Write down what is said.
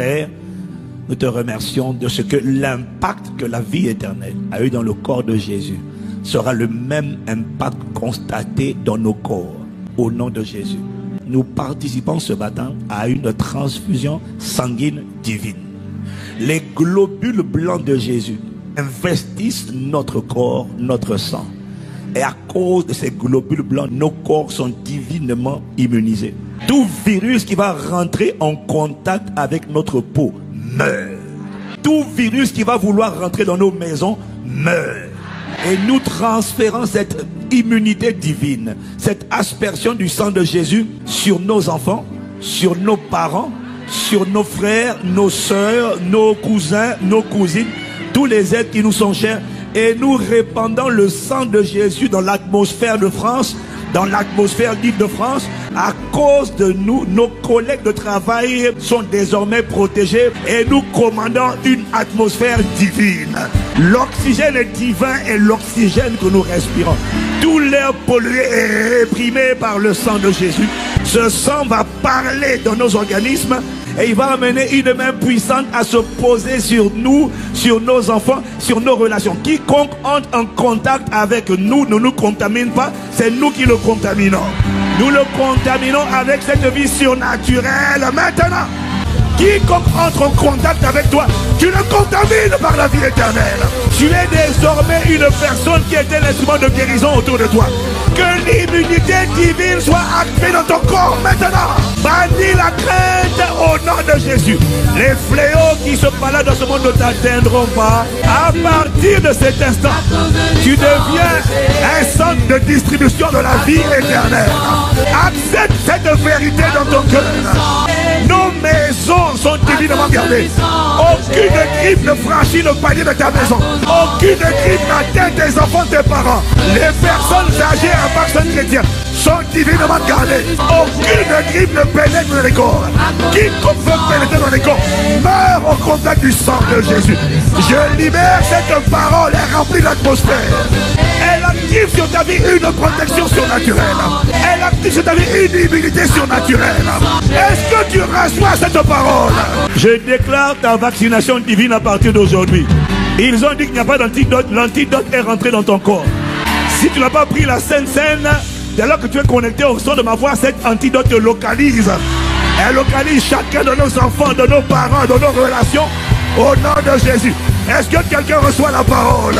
Père, nous te remercions de ce que l'impact que la vie éternelle a eu dans le corps de Jésus sera le même impact constaté dans nos corps. Au nom de Jésus, nous participons ce matin à une transfusion sanguine divine. Les globules blancs de Jésus investissent notre corps, notre sang. Et à cause de ces globules blancs, nos corps sont divinement immunisés. Tout virus qui va rentrer en contact avec notre peau meurt. Tout virus qui va vouloir rentrer dans nos maisons meurt. Et nous transférons cette immunité divine, cette aspersion du sang de Jésus sur nos enfants, sur nos parents, sur nos frères, nos sœurs, nos cousins, nos cousines, tous les êtres qui nous sont chers. Et nous répandons le sang de Jésus dans l'atmosphère de France, dans l'atmosphère d'Île-de-France. À cause de nous, nos collègues de travail sont désormais protégés et nous commandons une atmosphère divine. L'oxygène est divin et l'oxygène que nous respirons. Tout l'air pollué est réprimé par le sang de Jésus. Ce sang va parler dans nos organismes et il va amener une main puissante à se poser sur nous, sur nos enfants, sur nos relations. Quiconque entre en contact avec nous ne nous contamine pas, c'est nous qui le contaminons. Nous le contaminons avec cette vie surnaturelle. Maintenant, quiconque entre en contact avec toi, tu le contamines par la vie éternelle. Tu es désormais une personne qui était l'instrument de guérison autour de toi. Que l'immunité divine soit activée dans ton corps maintenant. Bannis la crainte au nom de Jésus. Les fléaux qui se baladent dans ce monde ne t'atteindront pas. À partir de cet instant, tu deviens un centre de distribution de la vie éternelle. Accepte cette vérité dans ton cœur. Nos maisons sont divinement gardées. Aucune grippe ne franchit le palier de ta maison. Aucune grippe n'atteint tes enfants, tes parents. Les personnes âgées à personnes chrétiennes sont divinement gardées. Aucune grippe ne pénètre dans les corps. Quiconque veut pénétrer dans les corps meurt au contact du sang de Jésus. Je libère cette parole et remplis l'atmosphère. Elle active sur ta vie une protection surnaturelle. Elle active sur ta vie une immunité surnaturelle. Est-ce que tu reçois cette parole? Je déclare ta vaccination divine à partir d'aujourd'hui. Ils ont dit qu'il n'y a pas d'antidote. L'antidote est rentré dans ton corps. Si tu n'as pas pris la Sainte Seine, dès lors que tu es connecté au son de ma voix, cet antidote te localise. Elle localise chacun de nos enfants, de nos parents, de nos relations. Au nom de Jésus. Est-ce que quelqu'un reçoit la parole?